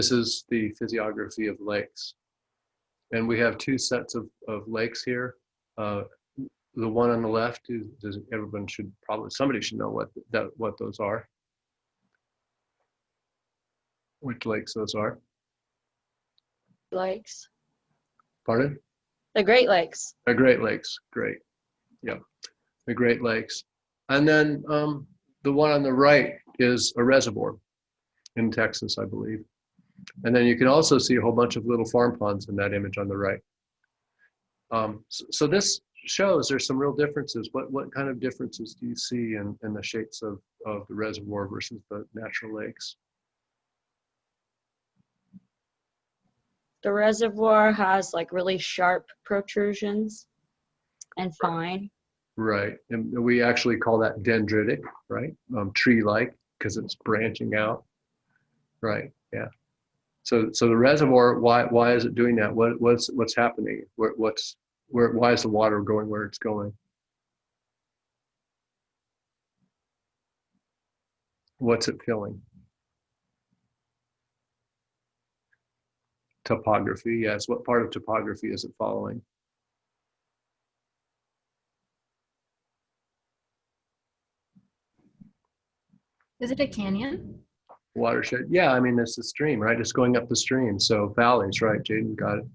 This is the physiography of lakes. And we have two sets of lakes here. The one on the left is everyone should probably, somebody should know what those are. Which lakes those are. Lakes. Pardon? The Great Lakes. The Great Lakes, great. Yeah, the Great Lakes. And then the one on the right is a reservoir in Texas, I believe. And then you can also see a whole bunch of little farm ponds in that image on the right. So this shows there's some real differences. What kind of differences do you see in the shapes of the reservoir versus the natural lakes? The reservoir has like really sharp protrusions and fine. Right, and we actually call that dendritic, right? Tree-like, because it's branching out. Right, yeah. So the reservoir, why is it doing that? What's happening? Why is the water going where it's going? What's it filling? Topography, yes. What part of topography is it following? Is it a canyon? Watershed, yeah, I mean, it's a stream, right? It's going up the stream. So valleys, right? Jaden got it.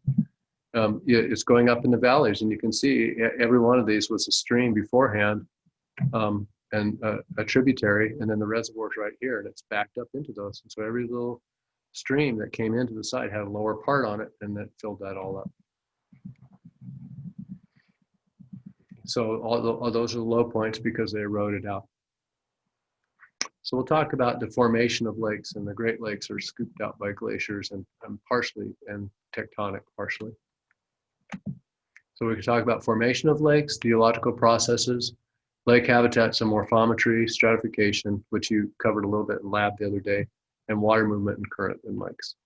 Yeah, it's going up in the valleys, and you can see every one of these was a stream beforehand, and a tributary, and then the reservoir's right here, and it's backed up into those. And so every little stream that came into the site had a lower part on it, and that filled that all up. So all those are the low points because they eroded out. So we'll talk about the formation of lakes, and the Great Lakes are scooped out by glaciers and partially, and tectonic partially. So we can talk about formation of lakes, geological processes, lake habitats and morphometry, stratification, which you covered a little bit in lab the other day, and water movement and current in lakes.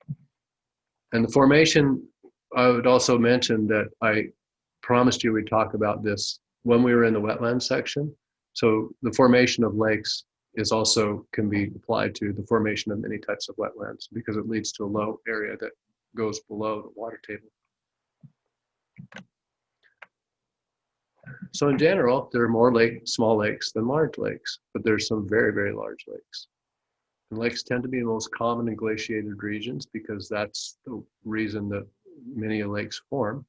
And the formation, I would also mention that I promised you we'd talk about this when we were in the wetlands section. So the formation of lakes can be applied to the formation of many types of wetlands because it leads to a low area that goes below the water table. So in general, there are more small lakes than large lakes, but there's some very, very large lakes. And lakes tend to be the most common in glaciated regions because that's the reason that many lakes form.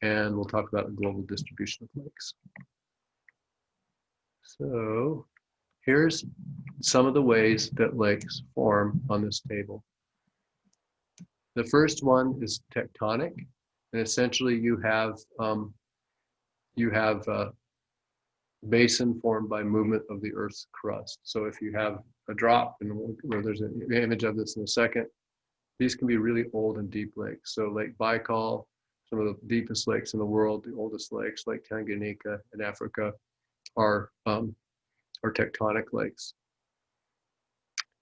And we'll talk about the global distribution of lakes. So here's some of the ways that lakes form on this table. The first one is tectonic, and essentially you have a basin formed by movement of the Earth's crust. So if you have a drop, and there's an image of this in a second, these can be really old and deep lakes. So Lake Baikal, some of the deepest lakes in the world, the oldest lakes, Lake Tanganyika in Africa, are tectonic lakes.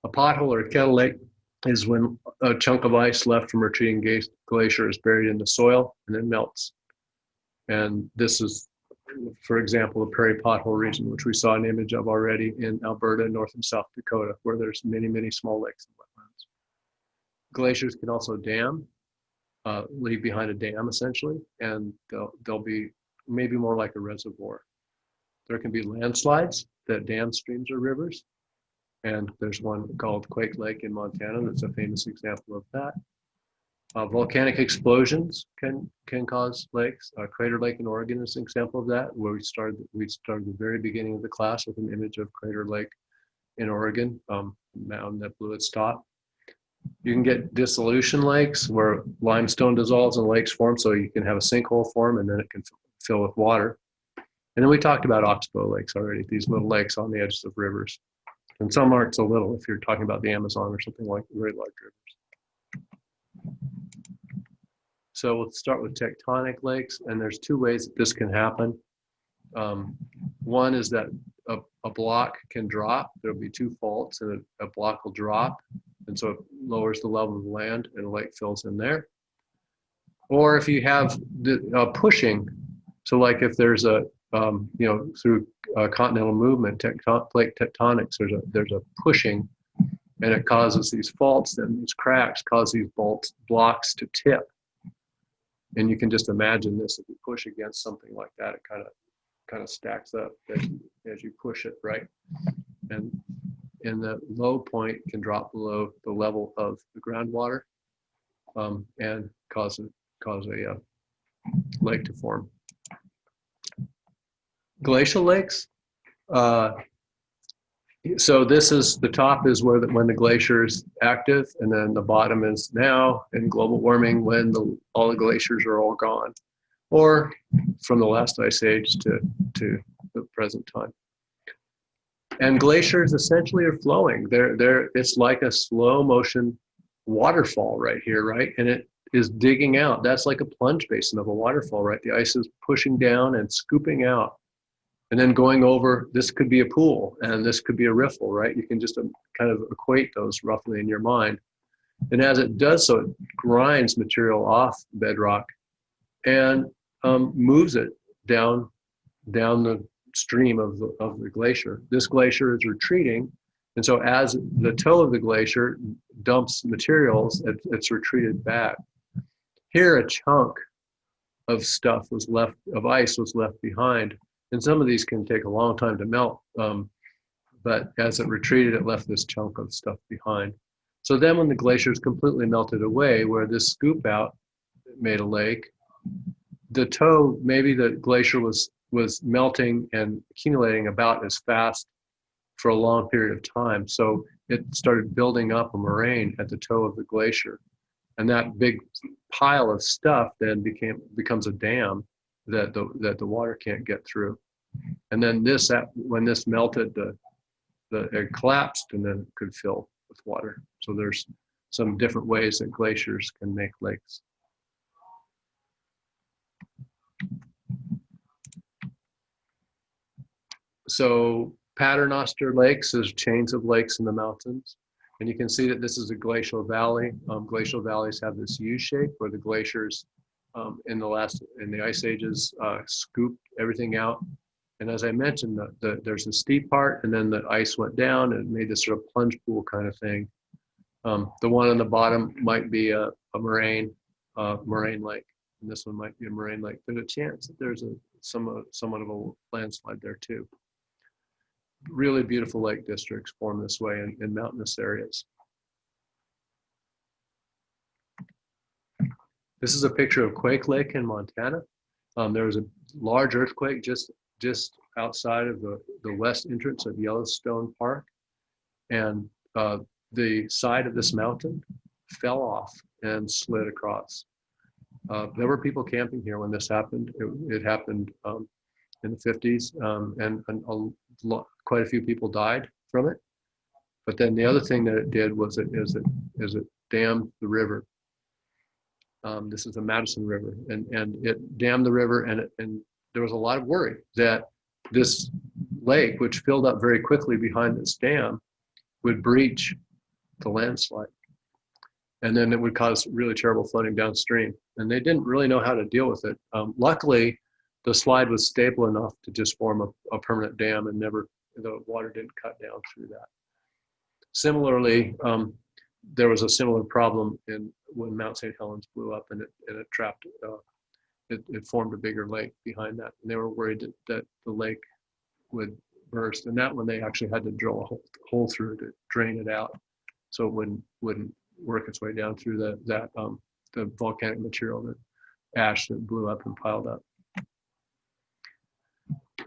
A pothole or a kettle lake is when a chunk of ice left from a retreating glacier is buried in the soil and then melts. And this is, for example, the Prairie Pothole region, which we saw an image of already in Alberta, North and South Dakota, where there's many, many small lakes and wetlands. Glaciers can also dam, leave behind a dam essentially, and they'll be maybe more like a reservoir. There can be landslides that dam streams or rivers. And there's one called Quake Lake in Montana that's a famous example of that. Volcanic explosions can cause lakes. Crater Lake in Oregon is an example of that, where we started the very beginning of the class with an image of Crater Lake in Oregon, mountain that blew its top. You can get dissolution lakes where limestone dissolves and lakes form, so you can have a sinkhole form and then it can fill with water. And then we talked about oxbow lakes already, these little lakes on the edges of rivers. And some aren't so little if you're talking about the Amazon or something like very large rivers. So we'll start with tectonic lakes, and there's two ways that this can happen. One is that a block can drop. There'll be two faults, and a block will drop, and so it lowers the level of the land, and a lake fills in there. Or if you have the pushing, so like if there's a through continental movement, plate tectonics, there's a pushing And it causes these faults, and these cracks cause these blocks to tip. And you can just imagine this: if you push against something like that, it kind of stacks up as you push it, right? And the low point can drop below the level of the groundwater, and cause a lake to form. Glacial lakes. So this is, the top is where when the glacier is active, and then the bottom is now in global warming when all the glaciers are all gone, or from the last ice age to the present time. And glaciers essentially are flowing. It's like a slow motion waterfall right here, right? And it is digging out. That's like a plunge basin of a waterfall, right? The ice is pushing down and scooping out, and then going over. This could be a pool, and this could be a riffle, right? You can just kind of equate those roughly in your mind. And as it does so, it grinds material off bedrock and moves it down the stream of the glacier. This glacier is retreating, and so as the toe of the glacier dumps materials, it's retreated back. Here, a chunk of stuff was left, of ice was left behind, and some of these can take a long time to melt, but as it retreated, it left this chunk of stuff behind. So then when the glaciers completely melted away, where this scoop out made a lake, the toe, maybe the glacier was melting and accumulating about as fast for a long period of time. So it started building up a moraine at the toe of the glacier. And that big pile of stuff then becomes a dam that the water can't get through. And then when this melted, it collapsed, and then it could fill with water. So there's some different ways that glaciers can make lakes. So paternoster lakes is chains of lakes in the mountains. And you can see that this is a glacial valley. Glacial valleys have this U shape where the glaciers in the ice ages scooped everything out. And as I mentioned, there's a steep part, and then the ice went down and made this sort of plunge pool kind of thing. The one on the bottom might be a moraine lake, and this one might be a moraine lake. There's a chance that there's somewhat of a landslide there too. Really beautiful lake districts form this way in mountainous areas. This is a picture of Quake Lake in Montana. There was a large earthquake just outside of the west entrance of Yellowstone Park, and the side of this mountain fell off and slid across. There were people camping here when this happened. It happened in the 50s, and quite a few people died from it. But then the other thing that it did was it dammed the river. This is the Madison River, and it dammed the river, and there was a lot of worry that this lake, which filled up very quickly behind this dam, would breach the landslide. And then it would cause really terrible flooding downstream. And they didn't really know how to deal with it. Luckily, the slide was stable enough to just form a permanent dam, and the water didn't cut down through that. Similarly, there was a similar problem when Mount St. Helens blew up, and it trapped, it formed a bigger lake behind that. And they were worried that the lake would burst. And that one, they actually had to drill a hole through to drain it out, so it wouldn't work its way down through the volcanic material, the ash that blew up and piled up.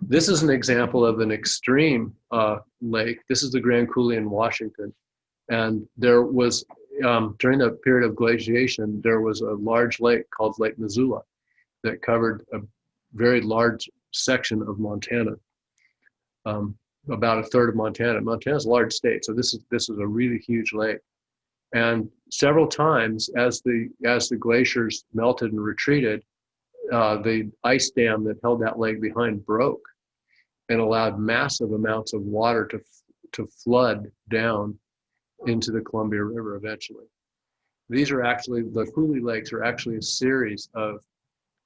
This is an example of an extreme lake. This is the Grand Coulee in Washington. And there was, during the period of glaciation, there was a large lake called Lake Missoula that covered a very large section of Montana, about a third of Montana. Montana's a large state, so this is a really huge lake. And several times, as the glaciers melted and retreated, the ice dam that held that lake behind broke and allowed massive amounts of water to flood down into the Columbia River eventually. These are actually, the Coulee Lakes are actually a series of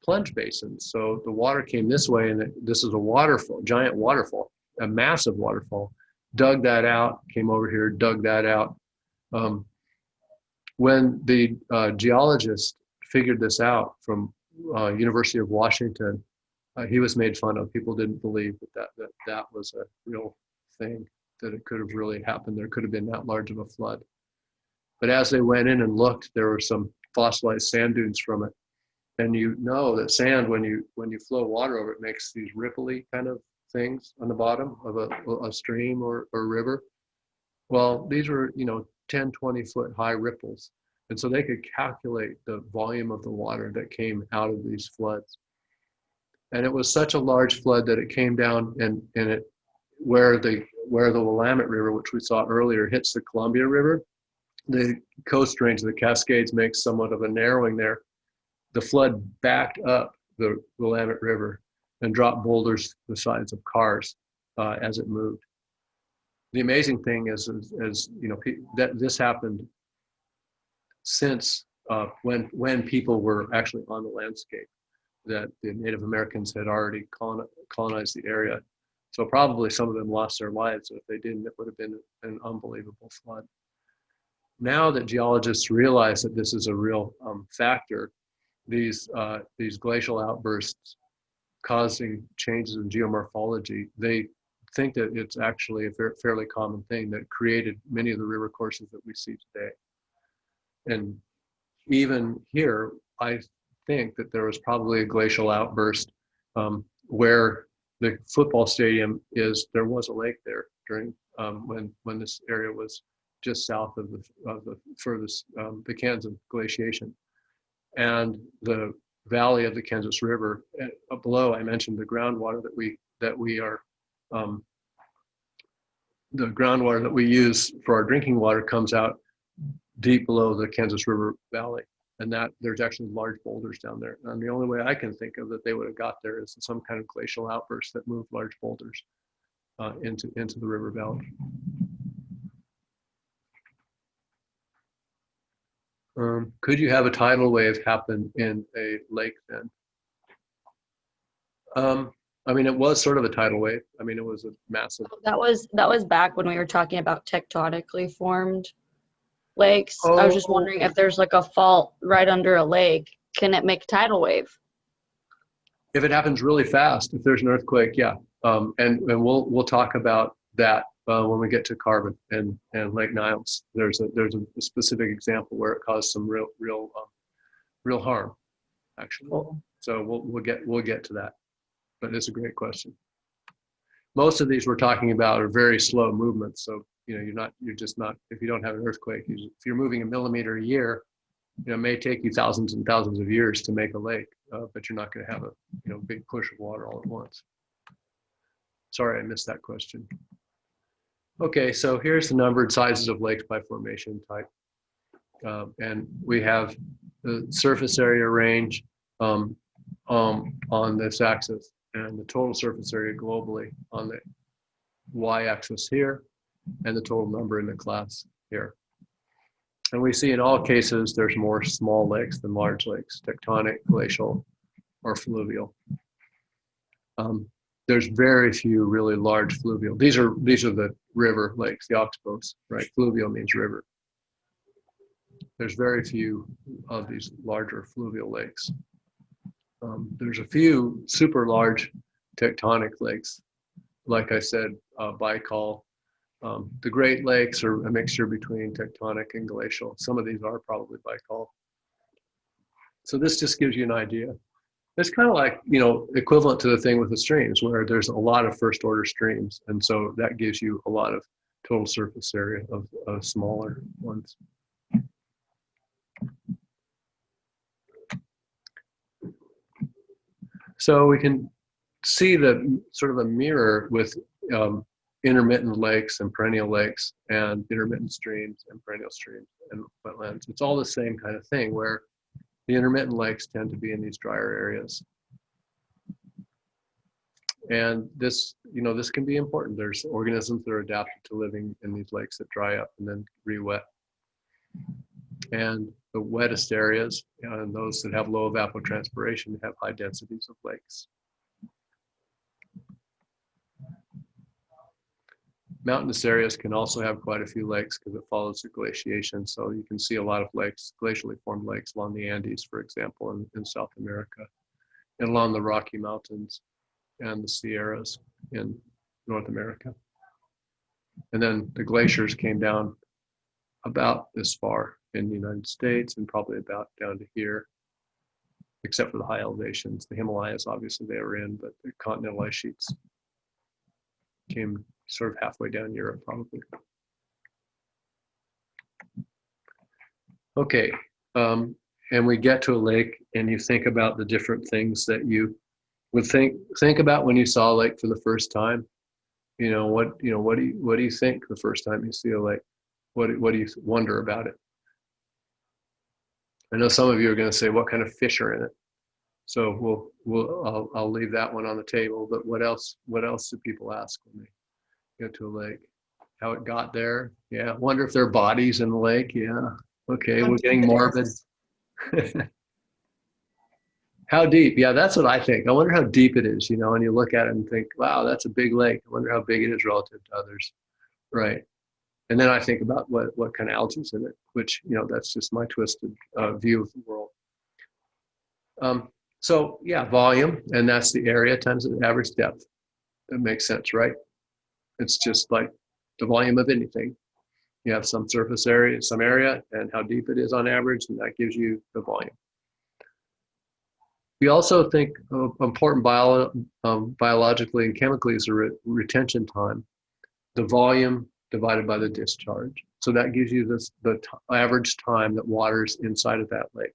plunge basins. So the water came this way, and this is a waterfall, giant waterfall, a massive waterfall, dug that out, came over here, dug that out, When the geologist figured this out from University of Washington, he was made fun of. People didn't believe that was a real thing, that it could have really happened. There could have been that large of a flood. But as they went in and looked, there were some fossilized sand dunes from it. And you know that sand, when you flow water over it, makes these ripply kind of things on the bottom of a stream or river. Well, these were, 10, 20 foot high ripples. And so they could calculate the volume of the water that came out of these floods. And it was such a large flood that it came down and it, where the Willamette River, which we saw earlier, hits the Columbia River, the coast range of the Cascades makes somewhat of a narrowing there. The flood backed up the Willamette River and dropped boulders the size of cars as it moved. The amazing thing is that this happened since when people were actually on the landscape, that the Native Americans had already colonized the area. So probably some of them lost their lives. If they didn't, it would have been an unbelievable flood. Now that geologists realize that this is a real factor, these glacial outbursts causing changes in geomorphology, they think that it's actually a fairly common thing that created many of the river courses that we see today. And even here, I think that there was probably a glacial outburst where the football stadium is. There was a lake there during when this area was just south of the furthest the Kansas glaciation, and the valley of the Kansas River. Below, I mentioned the groundwater that we are the groundwater that we use for our drinking water comes out deep below the Kansas River Valley, and that there's actually large boulders down there. And the only way I can think of that they would have got there is some kind of glacial outburst that moved large boulders into the river valley. Could you have a tidal wave happen in a lake then? I mean, it was sort of a tidal wave. I mean, it was a massive. That was back when we were talking about tectonically formed lakes. I was just wondering if there's like a fault right under a lake, can it make a tidal wave? If it happens really fast, if there's an earthquake, yeah. And we'll talk about that when we get to Carbon and Lake Niles. There's a specific example where it caused some real harm, actually. Cool. So we'll get to that. But it's a great question. Most of these we're talking about are very slow movements. So you're just not, if you don't have an earthquake, if you're moving a millimeter a year, it may take you thousands and thousands of years to make a lake, but you're not going to have a big push of water all at once. Sorry, I missed that question. Okay, so here's the numbered sizes of lakes by formation type. And we have the surface area range on this axis and the total surface area globally on the y-axis here, and the total number in the class here. And we see in all cases there's more small lakes than large lakes, tectonic, glacial, or fluvial. There's very few really large fluvial. These are the river lakes, the oxbows, right? Fluvial means river. There's very few of these larger fluvial lakes. There's a few super large tectonic lakes. Like I said, Baikal. The Great Lakes are a mixture between tectonic and glacial. Some of these are probably Baikal. So this just gives you an idea. It's kind of like, equivalent to the thing with the streams, where there's a lot of first order streams. And so that gives you a lot of total surface area of smaller ones. So we can see the sort of a mirror with intermittent lakes and perennial lakes, and intermittent streams and perennial streams and wetlands. It's all the same kind of thing, where the intermittent lakes tend to be in these drier areas. And this can be important. There's organisms that are adapted to living in these lakes that dry up and then re-wet. And the wettest areas, and those that have low evapotranspiration, have high densities of lakes. Mountainous areas can also have quite a few lakes because it follows the glaciation. So you can see a lot of lakes, glacially formed lakes along the Andes, for example, in South America, and along the Rocky Mountains and the Sierras in North America. And then the glaciers came down about this far in the United States and probably about down to here, except for the high elevations. The Himalayas, obviously, they were in, but the continental ice sheets came sort of halfway down Europe, probably. Okay, and we get to a lake, and you think about the different things that you would think about when you saw a lake for the first time. What do you think the first time you see a lake? What do you wonder about it? I know some of you are going to say, what kind of fish are in it? So I'll leave that one on the table. But what else do people ask when they go to a lake? How it got there? Yeah. Wonder if there are bodies in the lake. Yeah. Okay, we're getting morbid. How deep? Yeah, that's what I think. I wonder how deep it is, and you look at it and think, wow, that's a big lake. I wonder how big it is relative to others. Right. And then I think about what kind of algae is in it, which, that's just my twisted view of the world. So yeah, volume, and that's the area times the average depth. That makes sense, right? It's just like the volume of anything. You have some surface area, some area, and how deep it is on average, and that gives you the volume. We also think important biologically and chemically is the retention time, the volume divided by the discharge. So that gives you the average time that water's inside of that lake.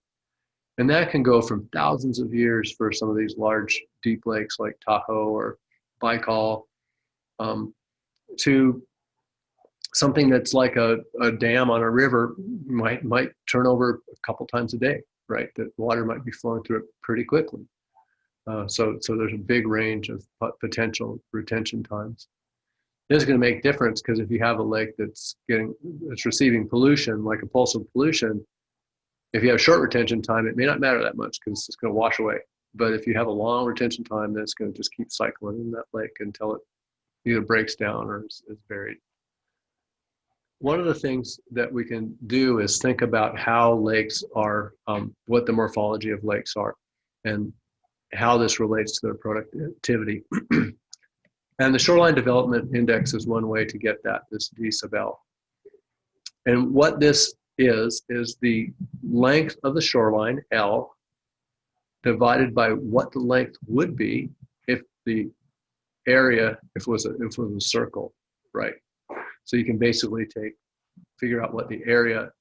And that can go from thousands of years for some of these large deep lakes like Tahoe or Baikal to something that's like a dam on a river might turn over a couple times a day, right? That water might be flowing through it pretty quickly. So there's a big range of potential retention times. This is going to make difference because if you have a lake that's receiving pollution, like impulsive pollution, if you have short retention time, it may not matter that much because it's just going to wash away. But if you have a long retention time, then it's going to just keep cycling in that lake until it either breaks down or is buried. One of the things that we can do is think about how lakes are, what the morphology of lakes are, and how this relates to their productivity. And the Shoreline Development Index is one way to get that, this D sub L. And what this is the length of the shoreline, L, divided by what the length would be if the area, if it was a circle, right? So you can basically figure out what the area,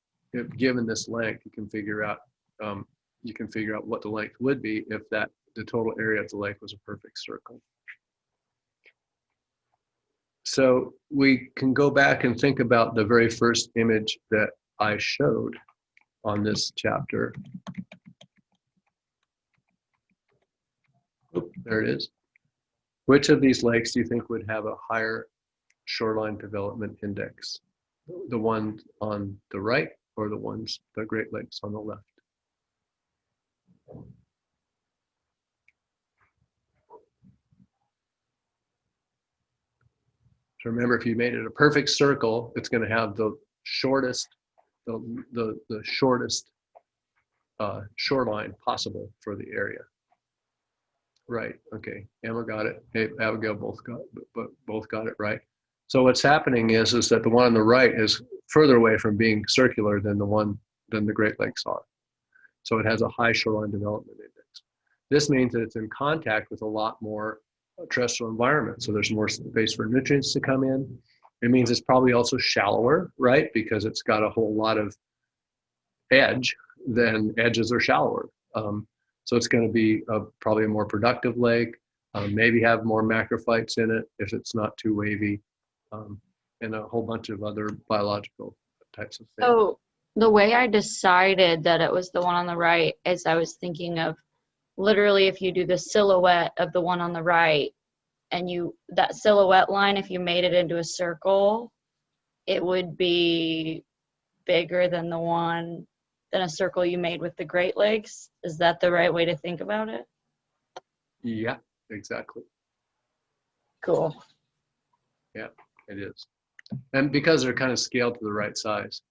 given this length, you can figure out what the length would be if the total area of the lake was a perfect circle. So we can go back and think about the very first image that I showed on this chapter. Oop, there it is. Which of these lakes do you think would have a higher shoreline development index? The ones on the right or the Great Lakes on the left? So remember, if you made it a perfect circle, it's going to have the shortest, the shortest shoreline possible for the area. Right. Okay. Emma got it. Hey, Abigail both got it right. So what's happening is that the one on the right is further away from being circular than the Great Lakes are. So it has a high shoreline development index. This means that it's in contact with a lot more terrestrial environment. So there's more space for nutrients to come in. It means it's probably also shallower, right? Because it's got a whole lot of edge, then edges are shallower. So it's going to be probably a more productive lake, maybe have more macrophytes in it if it's not too wavy, and a whole bunch of other biological types of things. So the way I decided that it was the one on the right is I was thinking of literally if you do the silhouette of the one on the right and that silhouette line, if you made it into a circle, it would be bigger than a circle you made with the Great Lakes. Is that the right way to think about it? Yeah, exactly. Cool. Yeah. It is. And because they're kind of scaled to the right size.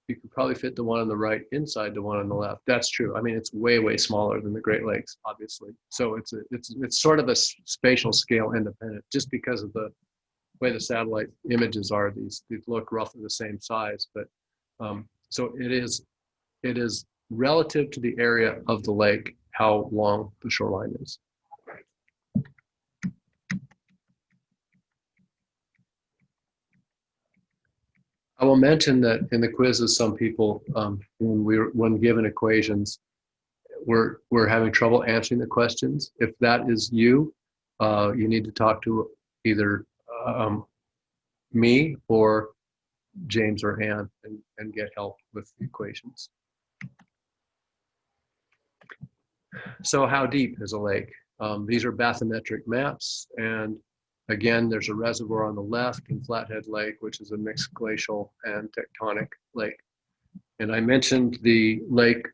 You could probably fit the one on the right inside the one on the left. That's true. I mean, it's way, way smaller than the Great Lakes, obviously. So it's sort of a spatial scale independent, just because of the way the satellite images are. These look roughly the same size, but so it is relative to the area of the lake how long the shoreline is. I will mention that in the quizzes, some people, when given equations, we're having trouble answering the questions. If that is you, you need to talk to either me or James or Ann and get help with the equations. So how deep is a lake? These are bathymetric maps, and again, there's a reservoir on the left in Flathead Lake, which is a mixed glacial and tectonic lake. And I mentioned the lake,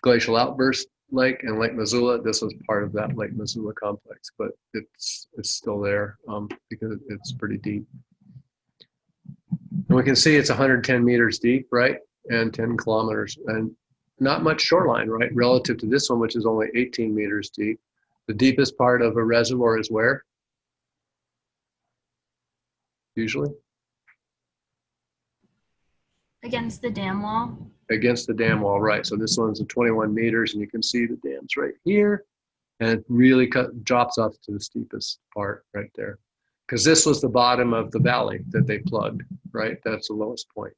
glacial outburst lake and Lake Missoula. This was part of that Lake Missoula complex, but it's still there because it's pretty deep. And we can see it's 110 meters deep, right? And 10 kilometers, and not much shoreline, right? Relative to this one, which is only 18 meters deep. The deepest part of a reservoir is where? Usually? Against the dam wall. Against the dam wall, right? So this one's at 21 meters, and you can see the dam's right here, and it really drops off to the steepest part right there. Because this was the bottom of the valley that they plugged, right? That's the lowest point.